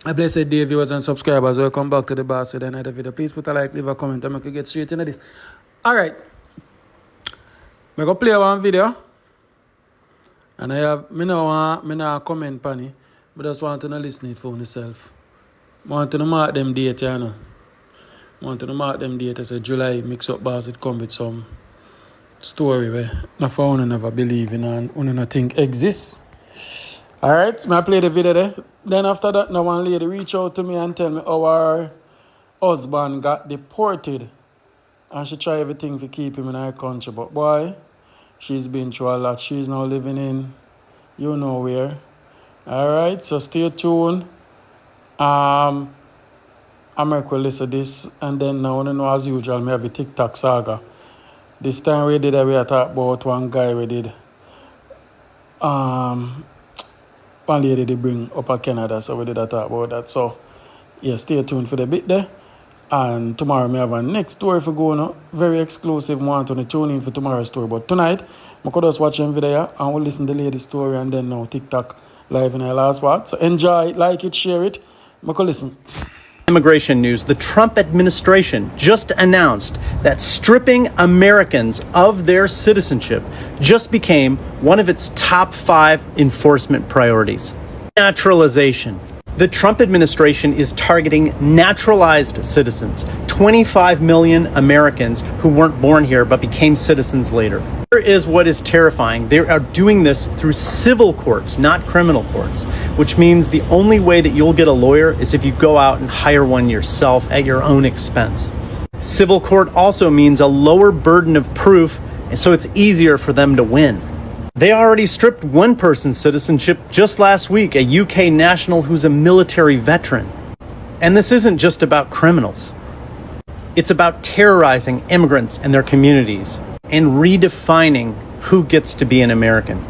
A blessed day, viewers and subscribers. Welcome back to the boss with another video. Please put a like, leave a comment, and we can get straight into this. Alright. I'm going to play one video. And I now comment on it. But I just want to listen it for myself. I want to mark them date, you know. I want to mark them date as a July mix-up bars. It come with some story where not for one never believe in and one not think exists. Alright, I play the video there. Then after that, now one lady reach out to me and tell me our husband got deported. And she try everything to keep him in her country. But boy, she's been through a lot. She's now living in you know where. Alright, so stay tuned. I'm going to listen to this. And then now, you know, as usual, I have a TikTok saga. This time we talk about one guy we did. One lady they bring up at Canada, so we did talk about that. So, yeah, stay tuned for the bit there. And tomorrow we have a next story for going on. Very exclusive. I want to tune in for tomorrow's story. But tonight, I could just watch the video and we'll listen to the lady's story and then now TikTok live in our last part. So enjoy it, like it, share it. I could listen. Immigration news. The Trump administration just announced that stripping Americans of their citizenship just became one of its top 5 enforcement priorities. Naturalization. The Trump administration is targeting naturalized citizens, 25 million Americans who weren't born here but became citizens later. Here is what is terrifying. They are doing this through civil courts, not criminal courts, which means the only way that you'll get a lawyer is if you go out and hire one yourself at your own expense. Civil court also means a lower burden of proof, and so it's easier for them to win. They already stripped one person's citizenship just last week, a UK national who's a military veteran. And this isn't just about criminals. It's about terrorizing immigrants and their communities and redefining who gets to be an American.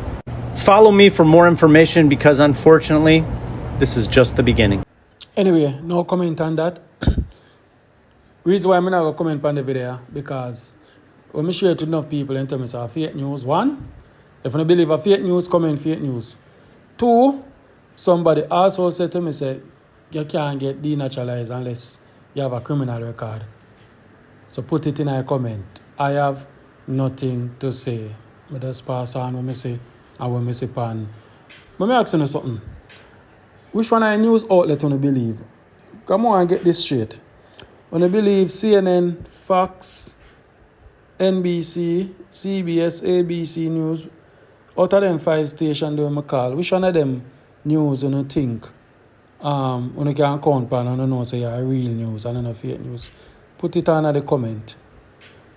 Follow me for more information because unfortunately, this is just the beginning. Anyway, no comment on that. Reason why I'm not going to comment on the video because when I share it to enough people and tell me it's fake news, one, if I believe a fake news, comment fake news. 2, somebody also said to me, say, you can't get denaturalized unless you have a criminal record. So put it in a comment. I have nothing to say. I just pass on what I say and what I say pan. But I ask you something. Which one of the news outlet you believe? Come on and get this straight. When you believe CNN, Fox, NBC, CBS, ABC News, out of them 5 stations that I call, which one of them news you think you can count on and you know say are real news and not fake news? Put it on the comment.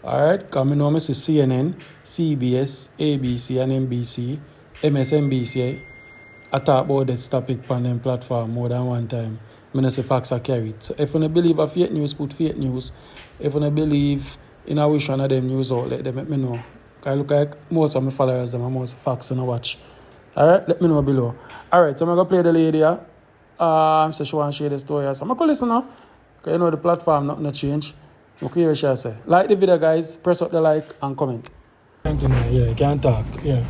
Alright? Because I know I see CNN, CBS, ABC and NBC, MSNBC. I talk about that topic on them platform more than one time. I know say facts are carried. So if you believe a fake news, put fake news. If you believe in a which one of them news outlet, let me know. I look like most of my followers, them are most facts on watch. Alright, let me know below. Alright, so I'm going to play the lady here. So she want to share the story. So I'm going to listen now. Because you know the platform nothing change. Okay, hear what she say. Like the video, guys. Press up the like and comment. Yeah, you can talk. Yeah.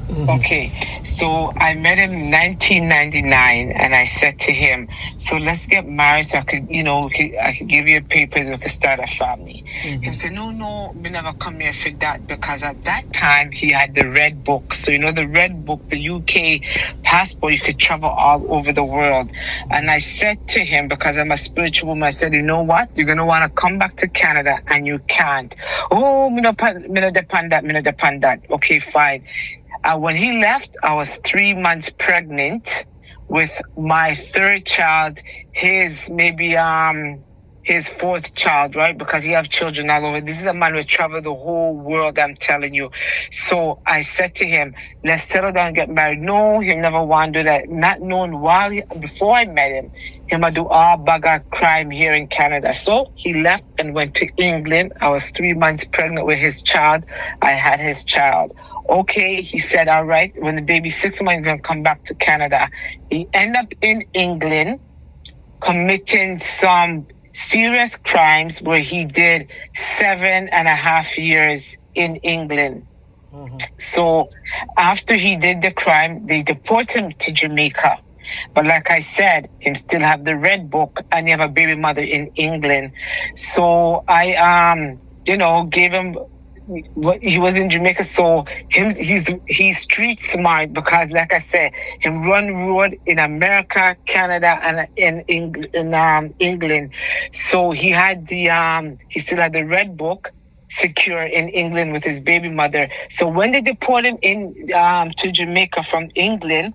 Mm-hmm. Okay, so I met him in 1999, and I said to him, "So let's get married, so I could, I could give you papers, we could start a family." Mm-hmm. He said, "No, we never come here for that," because at that time he had the red book. So the red book, the UK passport, you could travel all over the world. And I said to him, because I'm a spiritual woman, I said, "You know what? You're gonna want to come back to Canada, and you can't." "Oh, me no depend that. Okay, fine. When he left, I was 3 months pregnant with my 3rd child, his 4th child, right? Because he have children all over. This is a man who traveled the whole world, I'm telling you. So I said to him, let's settle down and get married. No, he never want to do that. Not knowing before I met him, he might do all bugger crime here in Canada. So he left and went to England. I was 3 months pregnant with his child. I had his child. Okay, he said, all right, when the baby's 6 months, he's going to come back to Canada. He ended up in England committing some serious crimes where he did 7.5 years in England. Mm-hmm. So after he did the crime, they deported him to Jamaica. But like I said, him still have the red book and he have a baby mother in England. So I gave him he was in Jamaica, so he's street smart because, like I said, him run road in America, Canada, and in England. So he had he still had the red book secure in England with his baby mother. So when they deported him in to Jamaica from England,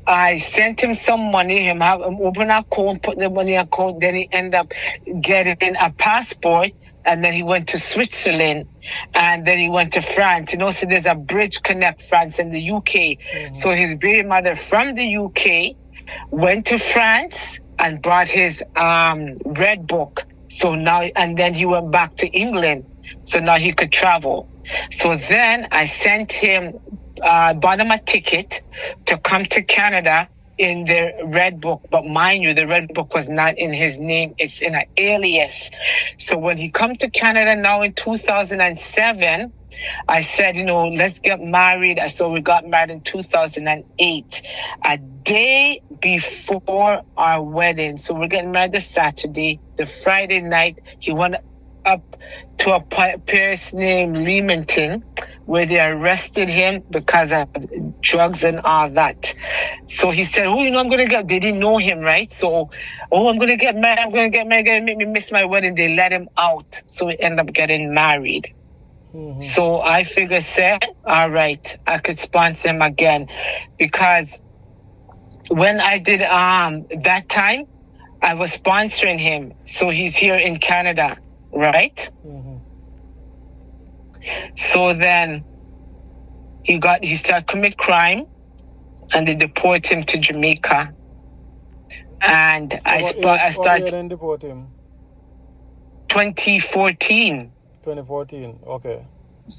I sent him some money. Him open an account, put the money in account. Then he ended up getting a passport. And then he went to Switzerland, and then he went to France. So there's a bridge connect France and the UK. Mm-hmm. So his baby mother from the UK went to France and brought his red book. So now, and then he went back to England. So now he could travel. So then I sent him, bought him a ticket to come to Canada in the red book. But mind you, the red book was not in his name. It's in an alias. So when he come to Canada now in 2007, I said, let's get married. So we got married in 2008, a day before our wedding. So we're getting married this Saturday. The Friday night, he went up to a place named Leamington, where they arrested him because of drugs and all that. So he said, I'm going to get, they didn't know him, right? So, I'm going to get married, going to make me miss my wedding. They let him out. So we ended up getting married. Mm-hmm. So I figured, all right, I could sponsor him again. Because when I did that time, I was sponsoring him. So he's here in Canada, right? Mm-hmm. So then he started commit crime, and they deport him to Jamaica. And so I started deport him. 2014. 2014, okay.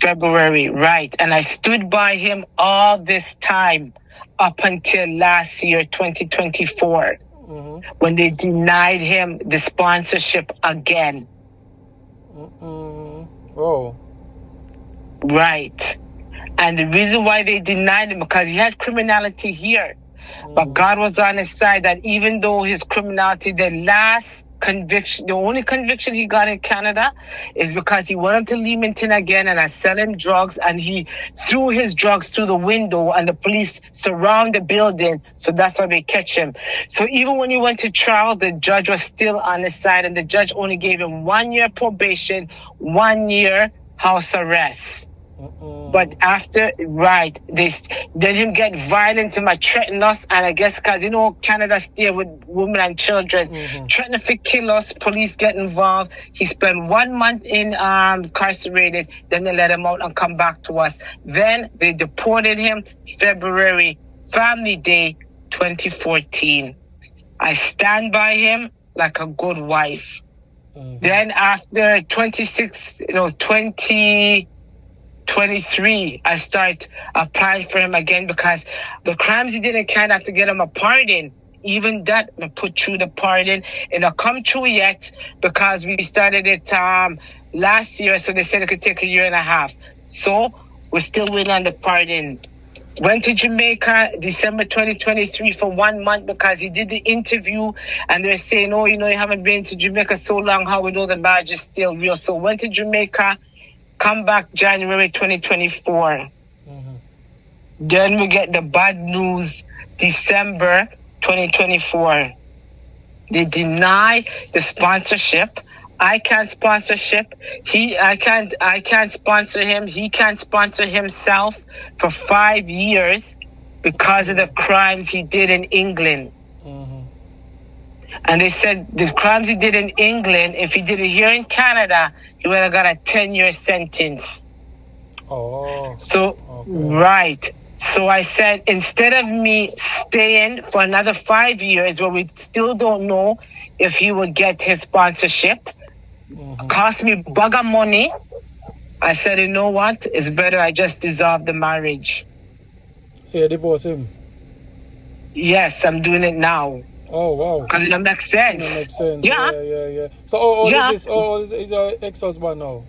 February, right. And I stood by him all this time up until last year, 2024, when they denied him the sponsorship again. Oh. Right. And the reason why they denied him, because he had criminality here. But God was on his side, that even though his criminality, the only conviction he got in Canada is because he went up to Leamington again and I sell him drugs, and he threw his drugs through the window and the police surround the building. So that's how they catch him. So even when he went to trial, the judge was still on his side, and the judge only gave him 1 year probation, 1 year house arrest. But after, right, they let him get violent and threaten us. And I guess because, Canada stay with women and children, threatening to kill us, police get involved. He spent 1 month incarcerated. Then they let him out and come back to us. Then they deported him February, Family Day, 2014. I stand by him like a good wife. Then after 2023, I start applying for him again because the crimes he did in Canada, have to get him a pardon. Even that, I put through the pardon. It not come true yet because we started it last year, so they said it could take 1.5 years. So we're still waiting on the pardon. Went to Jamaica December 2023 for 1 month because he did the interview and they're saying, you haven't been to Jamaica so long, how we know the marriage is still real. So went to Jamaica, come back January 2024. Then we get the bad news December 2024. They deny the sponsorship. I can't sponsorship. I can't sponsor him. He can't sponsor himself for 5 years because of the crimes he did in England. And they said the crimes he did in England, if he did it here in Canada, he would have got a 10-year sentence. Oh. So, okay. Right. So I said, instead of me staying for another 5 years where we still don't know if he would get his sponsorship, cost me bag of money, I said, you know what? It's better I just dissolve the marriage. So you divorce him? Yes, I'm doing it now. Oh, wow. Because it don't make sense. It makes sense. Yeah. Yeah. So how old is your ex-husband now?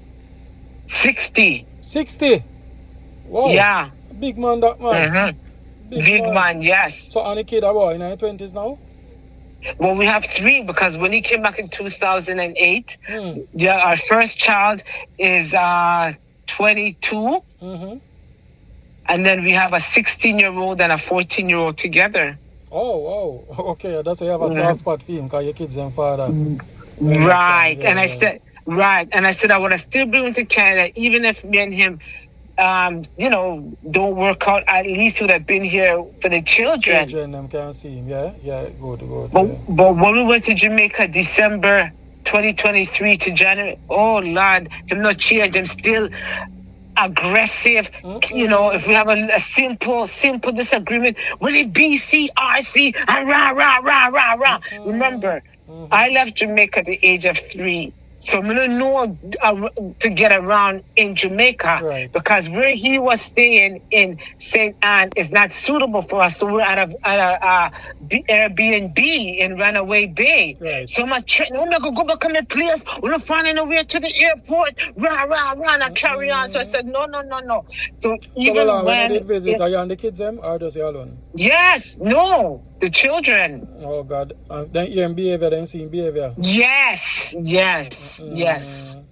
60. 60? Wow. Yeah. Big man, that man. Big man, yes. So, and the kid about in his 20s now? Well, we have 3 because when he came back in 2008, our first child is 22. And then we have a 16-year-old and a 14-year-old together. Oh, wow. Okay, that's why you have a soft spot for him because your kids and father. Right. And I said, I want to still bring him to Canada, even if me and him, don't work out. At least he would have been here for the children. Children, them can see him, yeah, good. But when we went to Jamaica, December 2023 to January, oh Lord, him not change. I'm still aggressive. If we have a simple disagreement, will it be CRC and rah. Remember, I left Jamaica at the age of 3. So I don't know to get around in Jamaica because where he was staying in St. Anne is not suitable for us. So we're at a Airbnb in Runaway Bay. Right. So my we're not gonna go back to my place. We're not finding a way to the airport. Run and carry on. So I said no. So even when you did visit, are you and the kids them or just you alone? Yes, no, the children. Oh God, then hearing behavior, then seeing behavior. Yes.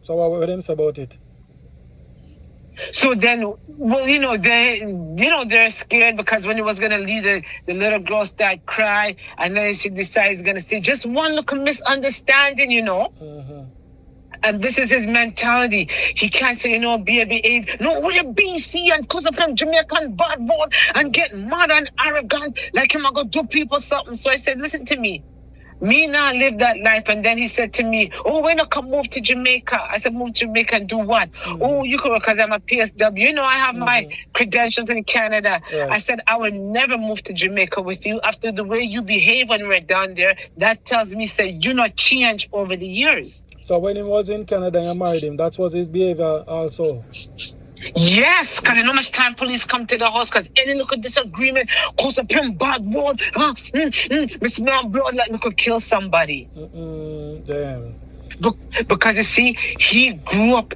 So what were them say about it? So then, they're scared because when he was going to leave, the little girl started cry, and then he decided he's going to stay. Just one little misunderstanding, And this is his mentality. He can't say, be. No, we're a BC and cause of him Jamaican bad boy and get mad and arrogant like him. I go do people something. So I said, listen to me. Me now live that life. And then he said to me, oh, when I come move to Jamaica? I said, move to Jamaica and do what? Oh, you could, because I'm a PSW. I have my credentials in Canada. Right. I said, I will never move to Jamaica with you after the way you behave when we're down there. That tells me, say, you not change over the years. So when he was in Canada and you married him, that was his behavior also? Yes, because you know how much time police come to the house because any little disagreement cause a pure bad word. Me smell blood like me could kill somebody. Damn. Because you see, he grew up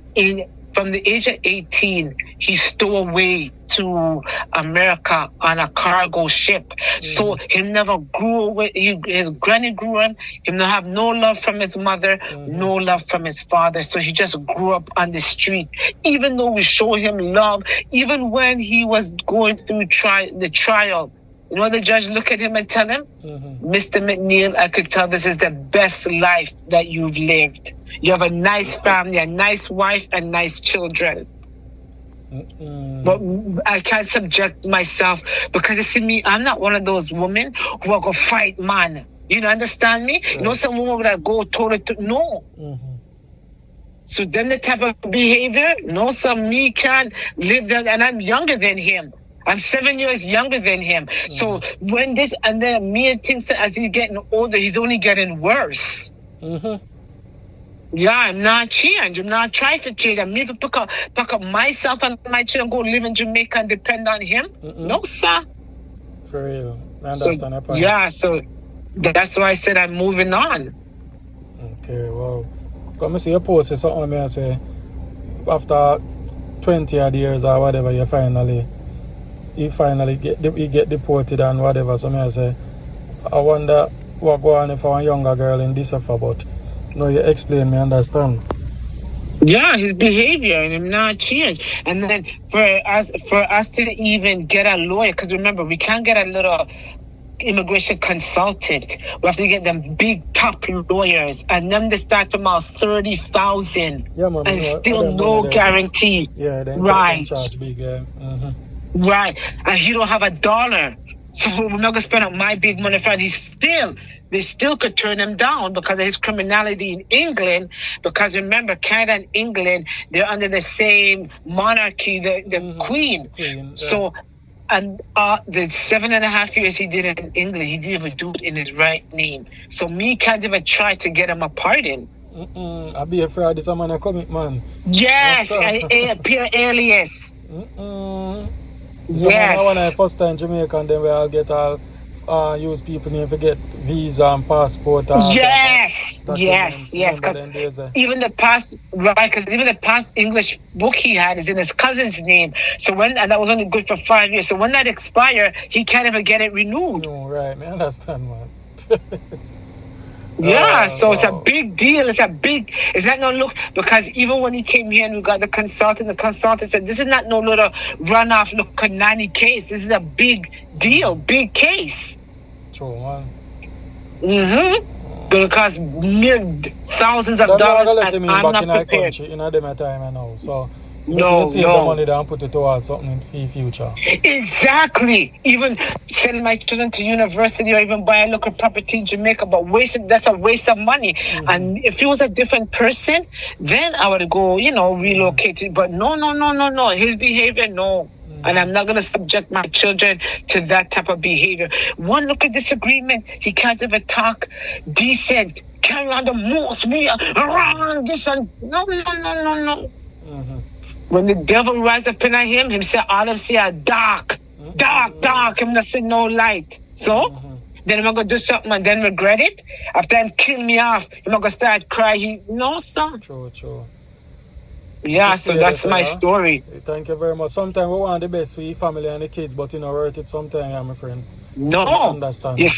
from the age of 18, he stowed away to America on a cargo ship. So he never grew away. His granny grew him. He not have no love from his mother, no love from his father. So he just grew up on the street. Even though we show him love, even when he was going through the trial, the judge look at him and tell him, Mr. McNeil, I could tell this is the best life that you've lived. You have a nice family, a nice wife, and nice children. But I can't subject myself because you see me, I'm not one of those women who are going to fight man. You understand me? Right. Some woman that go toe-to-toe. No. So then the type of behavior, me can't live that, and I'm younger than him. I'm 7 years younger than him. So when this, and then me and things, as he's getting older, he's only getting worse. Yeah, I'm not change. I'm not trying to change. I'm never pick up myself and my children, go live in Jamaica and depend on him. No, sir. For real. I understand that part. Yeah, so that's why I said I'm moving on. Okay, well, come see your post is something I say after 20 odd years or whatever you finally get deported and whatever. So I say I wonder what go on for a younger girl in this about. No, you explain me, understand. Yeah, his behavior and him not change. And then for us to even get a lawyer, because remember, we can't get a little immigration consultant. We have to get them big top lawyers, and them they start from about 30,000, and still no guarantee. Yeah, they right. Charge big, Right, and he don't have $1. So we're not gonna spend on my big money for it. They still could turn him down because of his criminality in England. Because remember, Canada and England, they're under the same monarchy, the Queen. So, and the 7.5 years he did it in England, he didn't even do it in his right name. So me can't even try to get him a pardon. I'll be afraid this man a commit, man. Yes, pure alias. So yes. when I first time Jamaica, and then we all get all use people name to get visa and passport. Yes. documents. Yes, Remember because them days? even the past, right? Because even the past English book he had is in his cousin's name. So and that was only good for 5 years. So when that expired, he can't even get it renewed. No, right. I understand, man. Yeah, so it's a Wow. big deal. It's not no look, because even when he came here and we got the consultant said, this is not no little runoff look nanny case. This is a big deal, big case. True, man. Gonna cost thousands of dollars, and I'm not prepared. Country, in a them time now. So No, you save the money there and put it towards something in the future. Exactly. Even sending my children to university or even buy a local property in Jamaica, but that's a waste of money. And if he was a different person, then I would go, relocate it. But no. His behavior, no. And I'm not going to subject my children to that type of behavior. One look at disagreement, he can't even talk decent, carry on the most, we are around this and no. When the devil rise up in him say all of say dark, him not see no light. So then I'm gonna do something and then regret it. After him kill me off, I'm gonna start crying. No, son. True. Yeah, so that's my story. Thank you very much. Sometimes we want the best for your family and the kids, but worth it sometimes, my friend. No. I understand. Your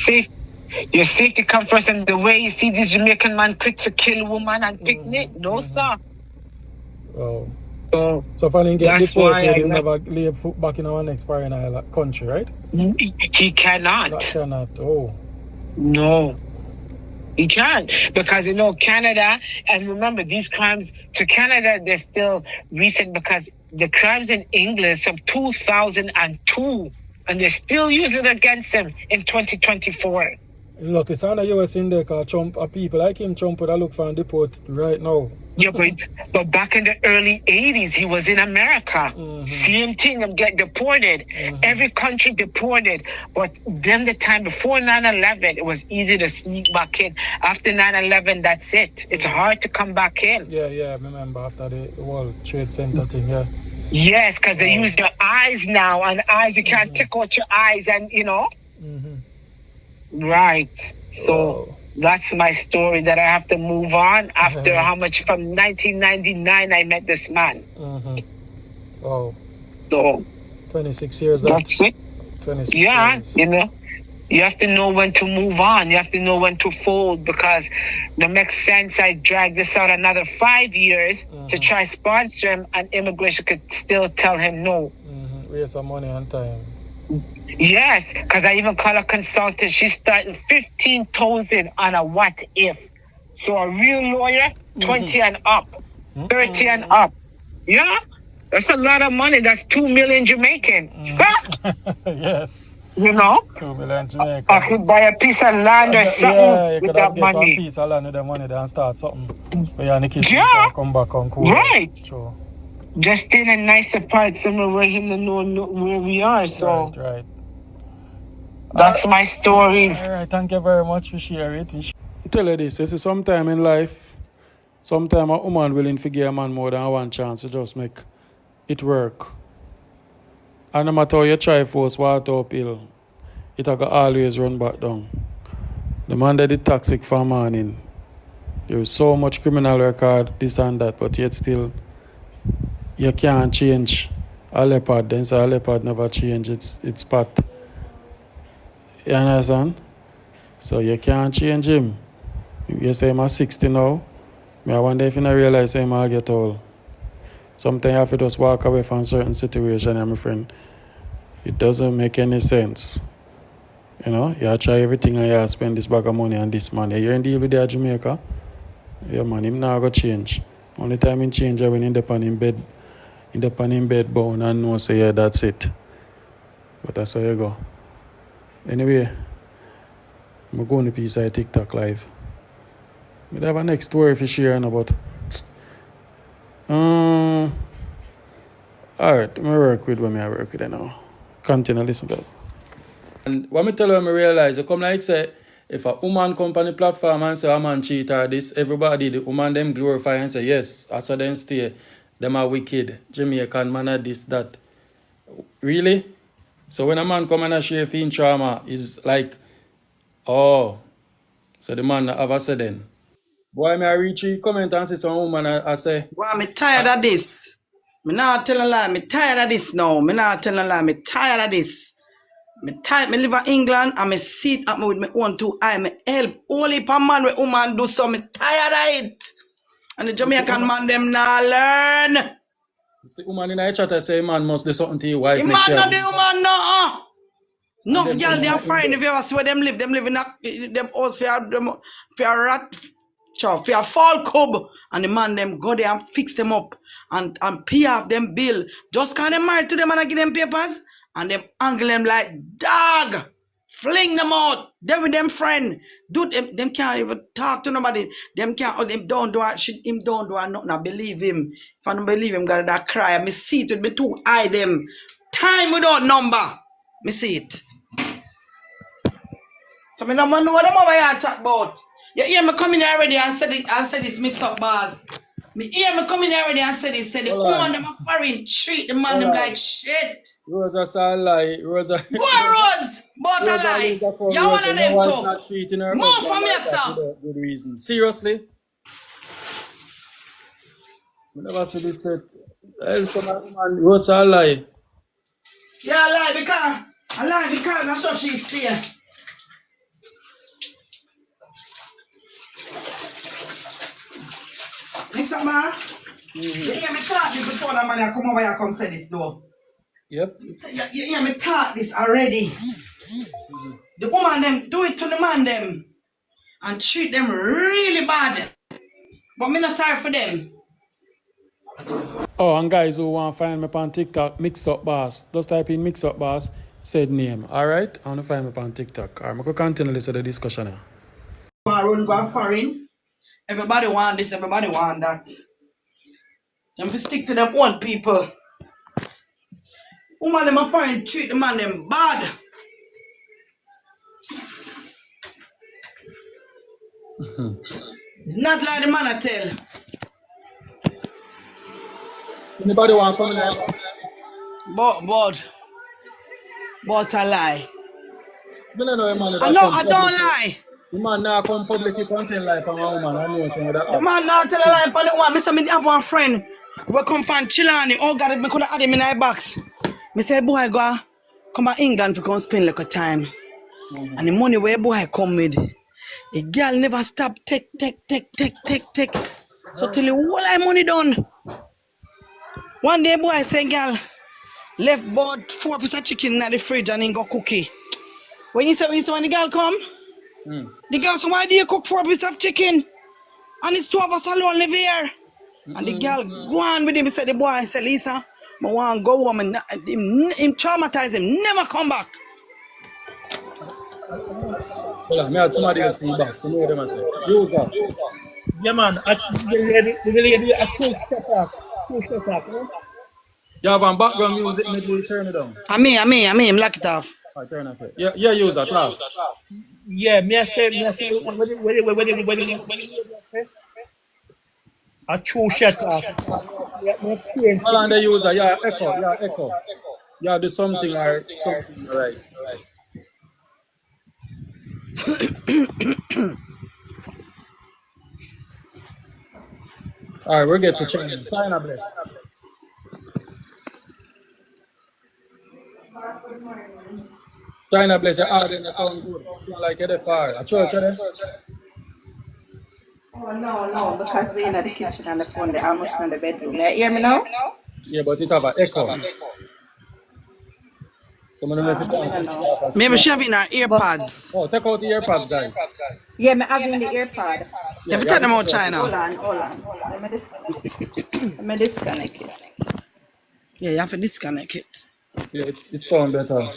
safety come first, and the way you see this Jamaican man quick to kill a woman and picnic, no, sir. Oh. So if I didn't get deported, he'll never lay foot back in our next foreign country, right? He cannot. That cannot. Oh. No. He can't, because Canada, and remember, these crimes to Canada, they're still recent, because the crimes in England is from 2002, and they're still using it against them in 2024. Look, it's on the US in there, because people like him, Trump would look for and deport right now. Yeah, but back in the early 80s, he was in America. Same thing, I'm getting deported. Every country deported. But then the time before 9/11, it was easy to sneak back in. After 9/11, that's it. It's hard to come back in. Yeah, I remember after the World Trade Center thing, yeah. Yes, because they use your eyes now, and you can't take out your eyes, and Right. So that's my story, that I have to move on after from 1999 I met this man. Wow. So 26 years. That's it. 26 years. You have to know when to move on. You have to know when to fold, because it makes sense I drag this out another 5 years to try sponsor him, and immigration could still tell him no. Waste some money and time. Yes, because I even call a consultant. She's starting 15,000 on a what if. So a real lawyer, 20 and up, 30 and up. Yeah, that's a lot of money. That's 2 million Jamaican. Yes. 2 million Jamaican. I could buy a piece of land or something with that money. One piece of land with that money and start something. Where the kids come back on cool. Right. Sure. Just stay in a nicer part somewhere where him to know where we are. So Right. That's my story. All right, thank you very much for sharing it. Tell you this, sometime in life, sometime a woman willing to give a man more than one chance to just make it work. And no matter how you try force water uphill, it will always run back down. The man that is toxic for morning. There's so much criminal record, this and that, but yet still you can't change a leopard. Then say a leopard never change its path. You understand? So you can't change him. You say I'm 60 now. I wonder if you don't realize him I'll get old. Sometimes you have to just walk away from certain situations, my friend. It doesn't make any sense. You try everything and you spend this bag of money and this money. You're in deal with that Jamaica. Yeah, man, him not going to change. Only time he change when he up on him bed bound and know say, yeah, that's it. But that's how you go. Anyway, I'm going to piece of TikTok live. I have a next story to share about. Alright, I work with when I work with it now. Continue listen guys. And what I tell you, I realize, you come like say, if a woman come on the platform and say a man cheat or this, everybody, the woman them glorify and say, yes, I saw them stay, them are wicked, Jamaican man are this, that. Really? So when a man come and share fin trauma, is like, oh, so the man have a say then. Boy, may I reach you comment and see some woman I say, Boy, me tired of this. Me not tell a lie. Me tired of this now. Me not tell a lie. Me tired of this. Me tired. Me live in England and me sit at me with my own two eye. Me help only per man with woman do so. Me tired of it. And the Jamaican man them not learn. you see woman in a chat I say man must do something to your wife. The Make man sure not the woman no. No, them girl, they are come fine. If you ever see where them live in a them house for a rat, for a fall cub, and the man them go there and fix them up and pay off them bill. Just can't them married to them and I give them papers and them angle them like dog, fling them out. Them with them friend, dude, them can't even talk to nobody. Them can't. Them don't do shit. Him don't do nothing. I believe him. If I don't believe him, gotta that cry. Me see it with me two eye them. Time without number. Me see it. So me no know what them over here talk about. You hear me coming here already and said this mix up bars. Me hear me coming here already and said the woman them a foreign treat the man them like shit. Rosa say lie. Rosa. Go on, Rose, but a lie. You one of them too. Not treating her More husband from like you, that sir. without good reason. Seriously? I never see this set. Some man Rosa lie. Yeah, I lie because that's how she's there. Mix up, man. You hear me talk this before that man come over here come say this though. Yep. You hear me talk this already. The woman them do it to the man them and treat them really bad. But me not sorry for them. Oh, and guys who want to find me on TikTok, MIXUP Boss. Just type in MIXUP Boss, said name. Alright? I want to find me on TikTok. Alright, I'm going to continue to the discussion now. Run go foreign. Everybody want this, everybody want that. Them fi stick to them own people. Woman them a foreign treat the man them bad. It's not like the man I tell. Anybody want to come in there? But I lie. I don't know, man. I don't lie. The man now come publicly content like a woman. I know some of that. The man now tell a lie upon the one. Me say me have one friend. We come from Chilani. Oh God, me could have had him in my box. Me say boy go come to England to come spend like a time. And the money where boy come with, the girl never stop take. So till the whole I money done. One day boy say girl left about 4 pieces of chicken in the fridge and then go cookie. When the girl come, the girl say, why do you cook 4 pieces of chicken? And it's 2 of us alone live here. And the girl go on with him. He said, the boy said, Lisa, I want to go home and him traumatize him, never come back. Hold on, I had somebody else in the box. So know what them say. User. Yeah, man. The lady, I cool step up. You have on background music, maybe you turn it down. I mean, lock it off. Alright, turn it off. Yeah, user, class. Yeah, me I say, a true shut up. Hold on, the user, echo. Yeah, do something right. Alright, we'll get to China. China, bless. China, bless. Your audience sound good. Feel like you're far. A church, are they? Oh, no, because we're in the kitchen and the phone, they're almost in the bedroom. You hear me now? Yeah, but it have an echo. Maybe she have in her earpads. Oh, take out the earpads, guys. Yeah, I'm having the earpod. Have you tell them out China? Hold on. Let me disconnect it. Yeah, you have to disconnect it. Yeah, it sounds better.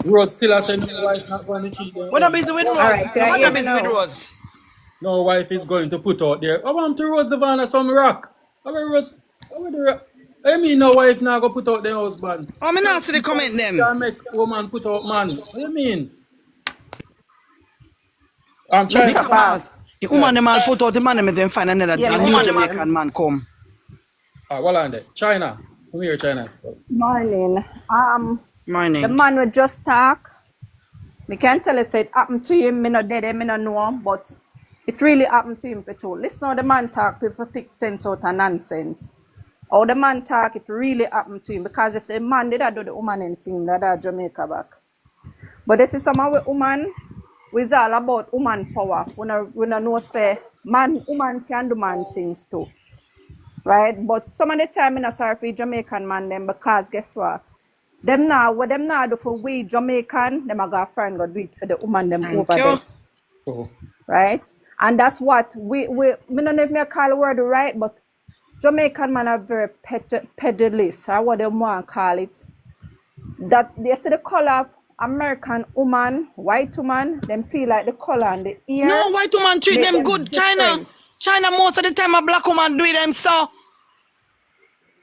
Rose still has a new wife not going to cheat them. What are busy with Rose? Alright, What yeah, are busy with no. Rose? No wife is going to put out there. I want to Rose the van or some rock. I mean, no wife now go put out their husband. Oh, me not see the comment them. Can't make woman put out man. What do you mean? I'm trying to pass. The woman them all put out the man them then find another Yeah, new woman, Jamaican man come. well on there. China. Come here, China. Morning. Morning. The man will just talk. Me can't tell us it happened to him. Me not dead, me not know. But It really happened to him for true. Listen how the man talk, people pick sense out of nonsense. How the man talk, it really happened to him. Because if the man did do the woman anything, that Jamaica back. But this is some of the woman, it's all about woman power. When I know say, woman can do man things too. Right? But some of the time, I'm not sorry for Jamaican man them, because guess what? What them now do for we Jamaican, them a go friend go do it for the woman them Thank over you. there. So, Right? And that's what me don't know if me call the word right, but Jamaican man are very pedalist, or what they want to call it. That they see the color of American woman, white woman, them feel like the color and the ear. No, white woman treat make them good. different. China most of the time a black woman do it them so.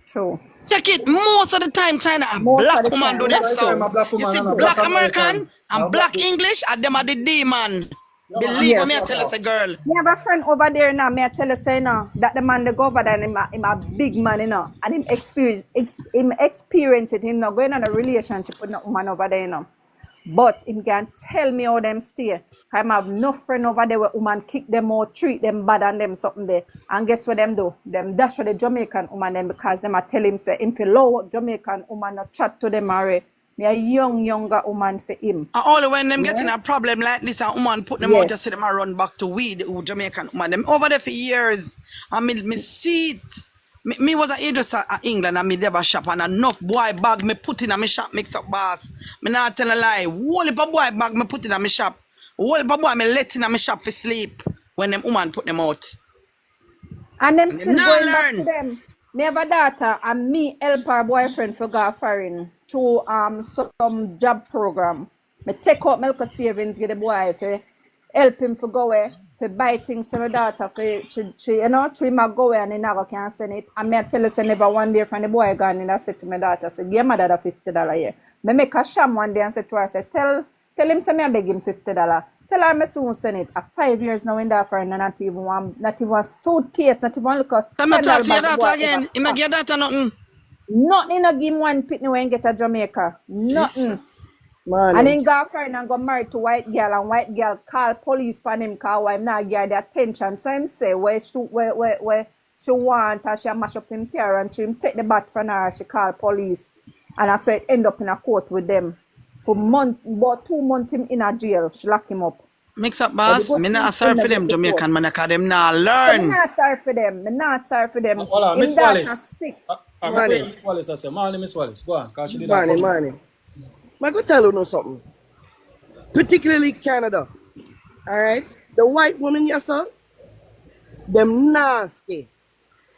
True. Check it, most of the time China a Most of black the woman time, do them that's I'm a so. black You woman see, and a black black American American. and black English and them are the demon. Believe Yes. me, I tell us a girl. Me have a friend over there now, me I tell you say now, that the man they go over there, him a big man, you know, and him experience it, him not going on a relationship with no woman over there, you know. But him can tell me how them stay. I have no friend over there where woman kick them out, treat them bad and them something there. And guess what them do? Them dash for the Jamaican woman them, because them a tell him say him feel low Jamaican woman not chat to them already. Me a younger woman for him. And only when them getting a problem like this, a woman put them out, Yes. just see them a run back to weed, Jamaican woman. Them over there for years. And me see it. Me was a hairdresser at England and me never shop, and enough boy bag me put in a me shop mix up boss. Me not tell a lie. Whole heap of boy bag me put in a me shop. Whole heap of boy me let in a me shop for sleep when them woman put them out. And them still not going back learn. to them. Me have a daughter and me help her boyfriend for go foreign through some job program. Me take out milk savings give the boy for help him for go away, for buy things for my daughter for she you know, she might go away and then I can send it. And me I tell her say never one day from the boy gone and I said to my daughter, say give my daughter $50 a year. Me make a sham one day and say to her, say tell him say me I beg him $50. Tell her me soon send it. 5 years now in that for and not even one suitcase, not even look us. Come talk to your daughter again. You make your daughter nothing. Nothing no give him one pitney when get a Jamaica. Nothing. And then go friend and go married to white girl and white girl call police for him cause why him not get the attention. So him say where she want and she mash up him car and she take the bat from her, she call police. And I so it end up in a court with them. For months, about 2 months him in a jail. She lock him up. Mix up boss. Me not sorry for them Jamaican man because them not learn. Me not sorry for them. Me not sorry for them. Hold on, Him Miss daughter Wallace. sick. Miss Wallace, I say, Miss Wallace, go on, cause she did that. Money. I go tell you something. Particularly Canada. Alright? The white woman, yes sir, them nasty.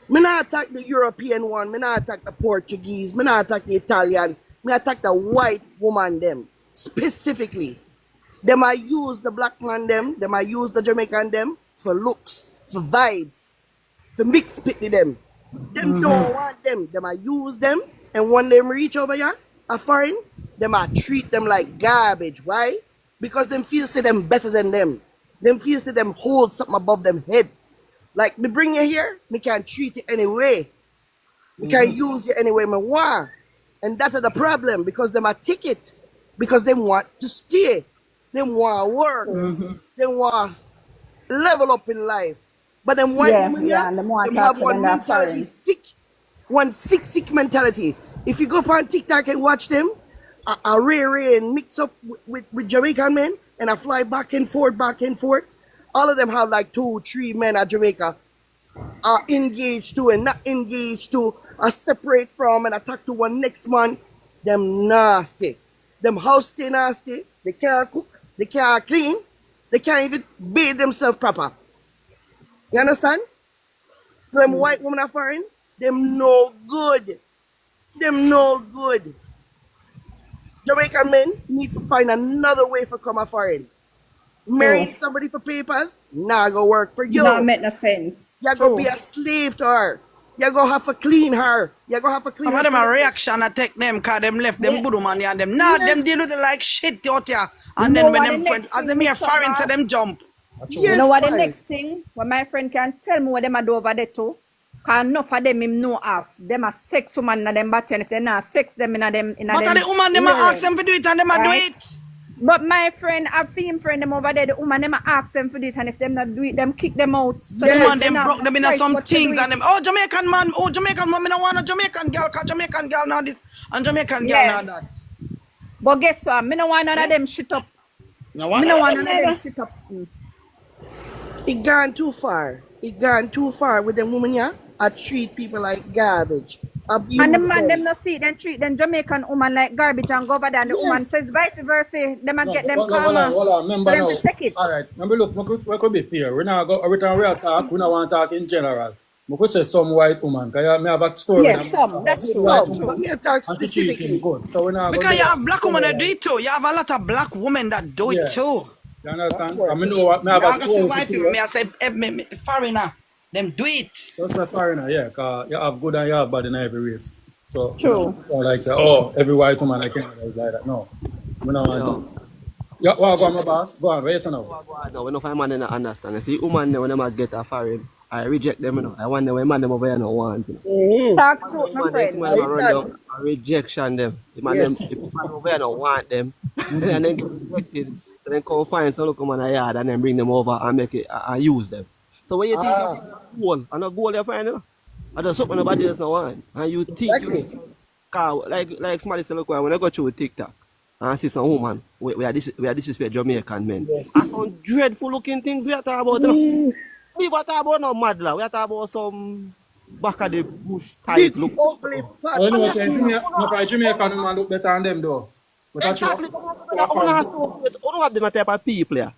Me not attack the European one, me not attack the Portuguese, me not attack the Italian, me attack the white woman them. Specifically. Them I use the black man them I use the Jamaican them for looks, for vibes, for mix pit with them. Them don't want them. Them I use them, and when them reach over here, a foreign, them I treat them like garbage. Why? Because them feel say them better than them. Them feel say them hold something above them head. Like me bring you here, me can treat you anyway. Me can use you anyway me want. And that's the problem, because them a ticket. Because them want to stay. Them want work. Them want level up in life. But them white women here, and them have one mentality sick. One sick mentality. If you go on TikTok and watch them, a Ray and mix up with Jamaican men, and I fly back and forth. All of them have like 2-3 men at Jamaica are engaged to and not engaged to, are separate from and attack to one next man. Them nasty. Them house stay nasty. They can't cook. They can't clean. They can't even bathe themselves proper. You understand? So them white women are foreign. Them no good. Jamaican men need to find another way for come a foreign. Marrying somebody for papers, nah go work for you. Not make no sense. You go be a slave to her. You go have to clean her. Some of them a reaction attack them because them left them good man and them. Nah, them deal with it like shit out here. And then when them friends, as them here foreign to them jump. You know what the next thing? What my friend can tell me what them a do over there too. Cause enough of them him know of. Them a sex woman in them body, and if they not sex them in them But the woman them a ask them to do it and them a do it. But my friend, a film friend them over there, the woman them a ask them for this, and if them not do it, them kick them out. So The them man, they them not broke them in choice some but to do things it. and them, Jamaican man, me no want a Jamaican girl, cause Jamaican girl now this, and Jamaican girl Yeah. now that. But guess what? Me no want none of them shit up. No Me one no of want them none of them neither. shit up. It gone too far. It gone too far with them women, yeah. I treat people like garbage. Abuse And the man them. them no see them treat them Jamaican woman like garbage and go over there and the woman Yes. says vice versa. Them a get them Hold karma. on. Remember For them now. to take it. All right. Remember, look, we could be fair. We now go every time we talk, we don't want to talk in general. We could say some white woman, because me have a story. Yes, some. That's true. White True. woman, But me talk and she treat him specifically. good. So we now Because you have black women that do it too. You have a lot of black women that do Yeah. it too. You understand? course. I mean, know what, me have You a can see story white to people, tell. me I say, foreigner, them do it. That's a foreigner, yeah, because you have good and you have bad in every race. So, True. so like say, every white woman I Canada is like that. No. We don't want to. Yeah, go on, my boss. Go on, wait now. No, when I man don't understand. I see woman when them get a foreign, I reject them. You know. I wonder when man them over here no want. You know. Talk truth, my Man, friend. man run down a rejection them. The man them, if man over here don't want them, and then get rejected, so then come find some local man a yard and then bring them over and make it and use them. So when you think you goal, and a goal you find, you know, I just something nobody else no want, and you think Exactly. like somebody say, look, when I go through TikTok and see some woman, we are disrespect Jamaican men. Yes. And some dreadful looking things we are talking about. You know. We are talking about no mad law. We are talking about some back of the bush tight look. Ugly fat. Oh, you know what, Jamaican woman look better than them, though. But that's Exactly. You don't have them type of people here.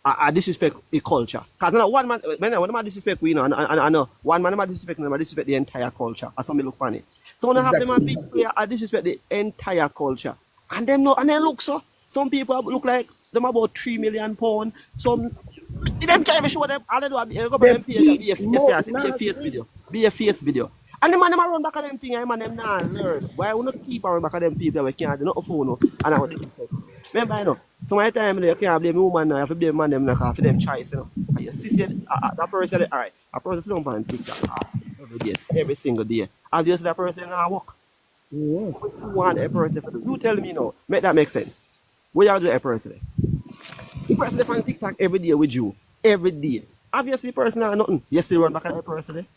I disrespect the culture. Because you know, one man, when I disrespect we, you know, and I know one man I disrespect the entire culture. As some look funny. So when I have them a people here, I disrespect the entire culture. And them no, and they look so. Some people look like them about £3 million. Some them can't even show them. All they do is go back and be a face video. And the man them run back at them thing, and man them not learn. Why we not keep around back at them people we can't do nothing for no. And I want to remember, you know, some of the time you can't blame woman now, you have to blame man them now for them choice, you know. And you see that person, alright, a person sit down on TikTok every day, every single day. Obviously that person not work. You want a person to do. You tell me now, make that make sense. What you do a person? The person on TikTok every day with you. Every day. Obviously the person not nothing. You still run back at the person.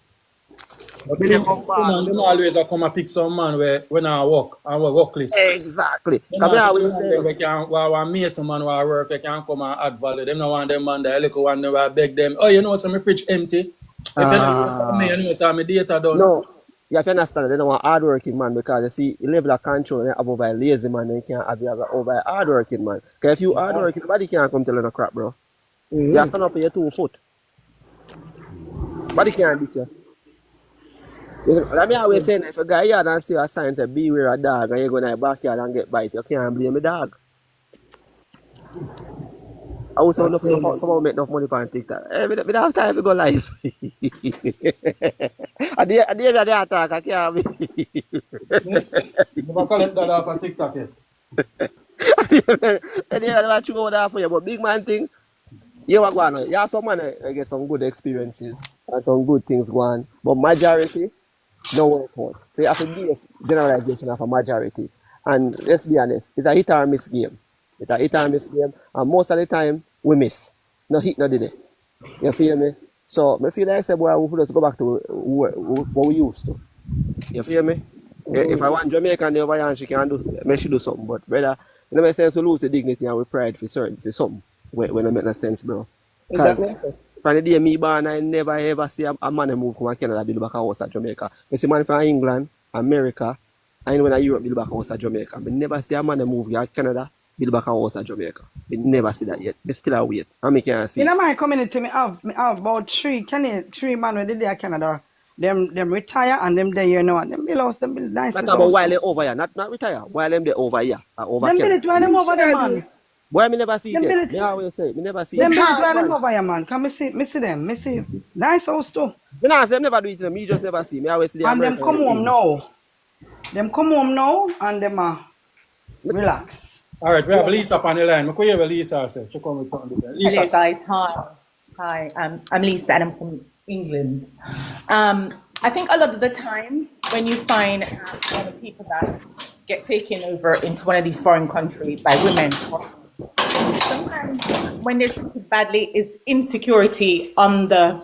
But them always come and pick some man when I walk and we workless. Exactly. Them always say we can make some man who work, we can come and add value. Them no want them man that look one day beg them. Oh, you know some my fridge empty. If you don't me, you know some my data done. No. You have to understand they don't want hardworking man because you see the level of control they have over a lazy man they can't have over a hardworking man. Because if you hardworking, nobody can't come tell you no crap, bro. You have to stand up with your 2 foot. Nobody can't beat you. Let me always say, if a guy here and see a sign say beware a dog and you go in the backyard and get bite, you can't blame the dog. I also know someone make enough money on TikTok. We don't have time to go live. At the end of the attack, I can't be. Never collect that off of TikTok yet. And they are true that for you, but big man thing, you are going on. You have some man get some good experiences and some good things going, but majority no work out. So you have to be a generalization of a majority. And let's be honest, it's a hit or miss game. It's a hit or miss game, and most of the time we miss. No hit, no did it. You feel me? So I feel like I say, boy, we have to go back to what we used to. You feel me? If I want Jamaican over here and she can do something, but brother, it never makes sense to lose the dignity and we pride for something when it make no sense, bro. Because from the day me born, I never ever see a man move from Canada build back a house at Jamaica. I see man from England, America, and when I Europe build back a house at Jamaica. I never see a man move from Canada build back a house at Jamaica. We never see that yet. We still a wait. And me can't see. In my community, me have about three men who did there Canada. Them retire and them there, you know, and them build house, them build nice. Not about while they over here, not retire. While them they over here, over them Canada. build it while them over there, man. Boy, me never see Them build it. it. Me always say, me never see Them it. build it while them over here, man. Come me see them. Me see nice house too. Me nah say them never do it. Me just never see. Me always see the And them American come home thing. now. Them come home now and them relax. All right, we have Lisa on the line. I could hear Lisa say. She come with something different. Lisa. Hello guys, hi. I'm Lisa and I'm from England. I think a lot of the time when you find people that get taken over into one of these foreign countries by women, Sometimes when they're treated badly, is insecurity on the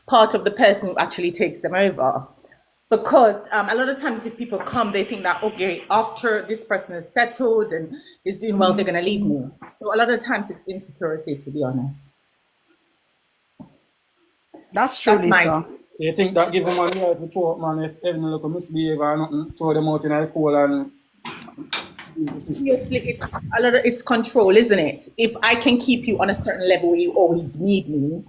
part of the person who actually takes them over. Because a lot of times if people come, they think that, okay, after this person is settled and is doing well, they're going to leave me. So a lot of times it's insecurity, to be honest. That's true, That's my Lisa. You think that give them money right to throw up, man, if even look a misbehave or nothing, throw them out in the cold and Obviously, it's control, isn't it? If I can keep you on a certain level where you always need me,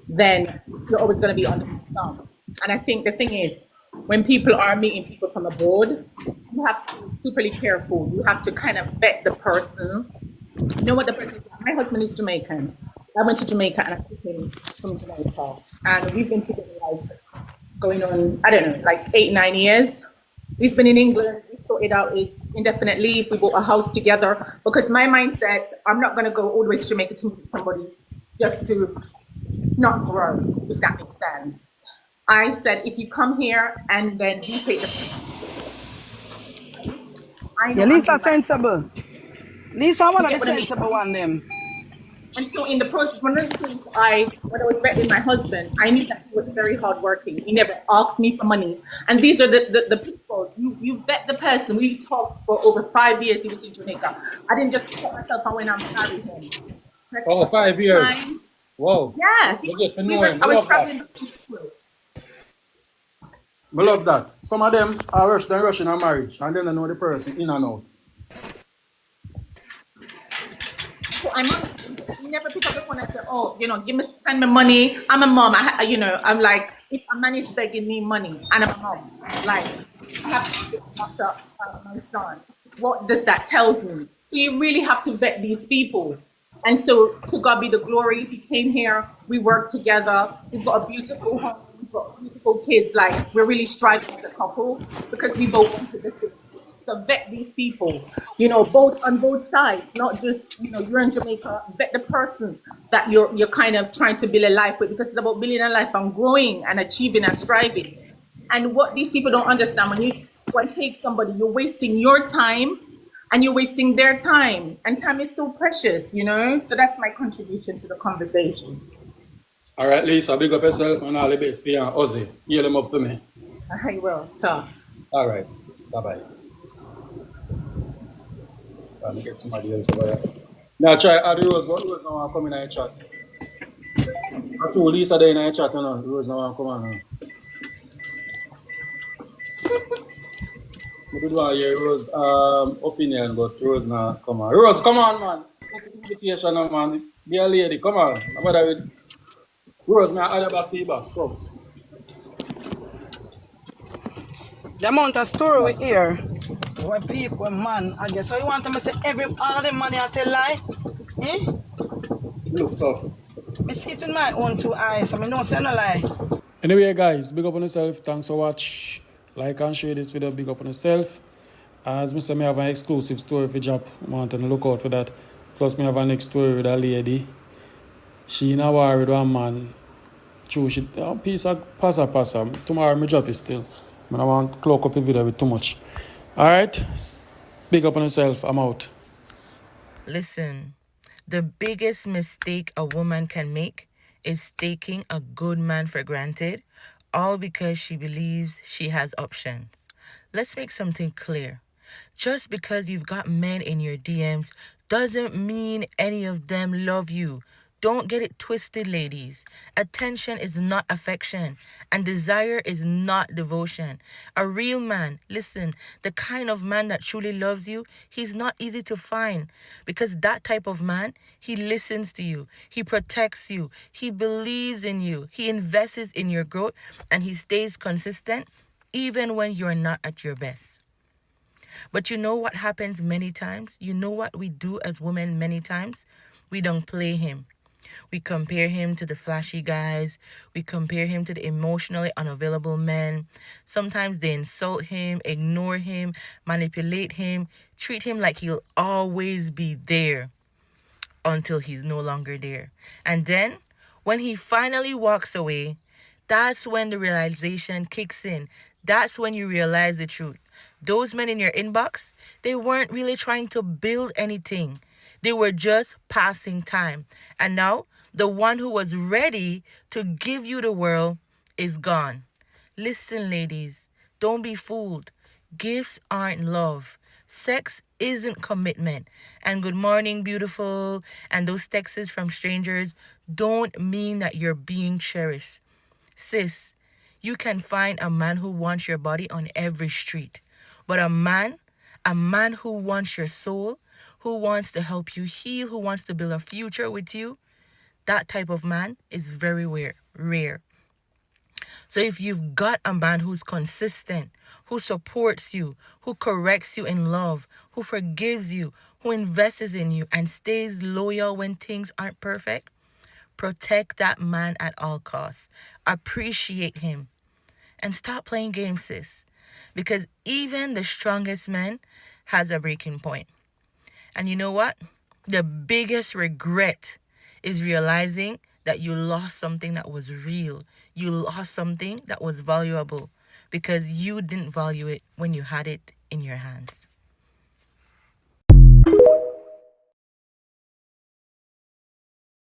then you're always going to be under my thumb. And I think the thing is, when people are meeting people from abroad, you have to be superly careful. You have to kind of vet the person. You know what the person is like. My husband is Jamaican. I went to Jamaica and I took him from Jamaica. And we've been together like going on, I don't know, like 8-9 years. We've been in England. We sorted out his indefinite leave. We bought a house together. Because my mindset, I'm not going to go all the way to Jamaica to meet somebody just to not grow, if that makes sense. I said, if you come here and then you take the... Yeah, Lisa sensible. Lisa one of the sensible one them. And so in the process, one of the things when I was vetting my husband, I knew that he was very hardworking. He never asked me for money. And these are the pitfalls. You vet the person. We talked for over 5 years. He was in Jamaica. I didn't just put myself on when I'm married him. Oh, 5 years. Whoa. Yeah. I was traveling. I love that. Some of them are rushing a marriage and then they know the person in and out. So you never pick up the phone and say, oh, send me money. I'm a mom. I'm like, if a man is begging me money and I'm a mom, like, I have to look after my son. What does that tell me? So you really have to vet these people. And so to God be the glory. He came here. We worked together. We've got a beautiful home. We've got beautiful kids. Like, we're really striving as a couple because we both want to the same. So vet these people, both on both sides, not just, you're in Jamaica, vet the person that you're kind of trying to build a life with, because it's about building a life and growing and achieving and striving. And what these people don't understand, when you take somebody, you're wasting your time and you're wasting their time. And time is so precious, So that's my contribution to the conversation. All right, Lisa, big up yourself and all the best. Yeah, Ozzy, heal them up for me. I will. So. All right. Bye-bye. Let me get somebody else over there. Now try add Rose, but Rose now come in the chat. I told Lisa there in the chat, Rose now come on. I did want to hear Rose's opinion, but Rose now come on. Rose, come on, man. Invitation now, man. Be a lady, come on. How about that? Rose, now add back to you back. Come. The amount of story we hear, when people, man, I guess, so you want to say all of them money I tell lie? Eh? Look so. I see it with my own 2 eyes, I mean, don't say no lie. Anyway, guys, big up on yourself. Thanks for watching. Like and share this video, big up on yourself. As I said, I have an exclusive story for job. I want to look out for that. Plus, I have a next story with a lady. She in a war with one man. True, she piece of passa. Tomorrow, my job is still. I don't want to cloak up the video with too much. Alright? Big up on yourself. I'm out. Listen, the biggest mistake a woman can make is taking a good man for granted, all because she believes she has options. Let's make something clear. Just because you've got men in your DMs doesn't mean any of them love you. Don't get it twisted, ladies. Attention is not affection, and desire is not devotion. A real man, listen, the kind of man that truly loves you, he's not easy to find, because that type of man, he listens to you, he protects you, he believes in you, he invests in your growth, and he stays consistent even when you're not at your best. But you know what happens many times? You know what we do as women many times? We don't play him. We compare him to the flashy guys. We compare him to the emotionally unavailable men. Sometimes they insult him, ignore him, manipulate him, treat him like he'll always be there until he's no longer there. And then, when he finally walks away, that's when the realization kicks in. That's when you realize the truth. Those men in your inbox, they weren't really trying to build anything. They were just passing time. And now the one who was ready to give you the world is gone. Listen, ladies, don't be fooled. Gifts aren't love. Sex isn't commitment. And good morning, beautiful, and those texts from strangers don't mean that you're being cherished. Sis, you can find a man who wants your body on every street. But a man who wants your soul, who wants to help you heal, who wants to build a future with you, that type of man is very rare. So if you've got a man who's consistent, who supports you, who corrects you in love, who forgives you, who invests in you and stays loyal when things aren't perfect, protect that man at all costs. Appreciate him. And stop playing games, sis. Because even the strongest man has a breaking point. And you know what? The biggest regret is realizing that you lost something that was real. You lost something that was valuable because you didn't value it when you had it in your hands.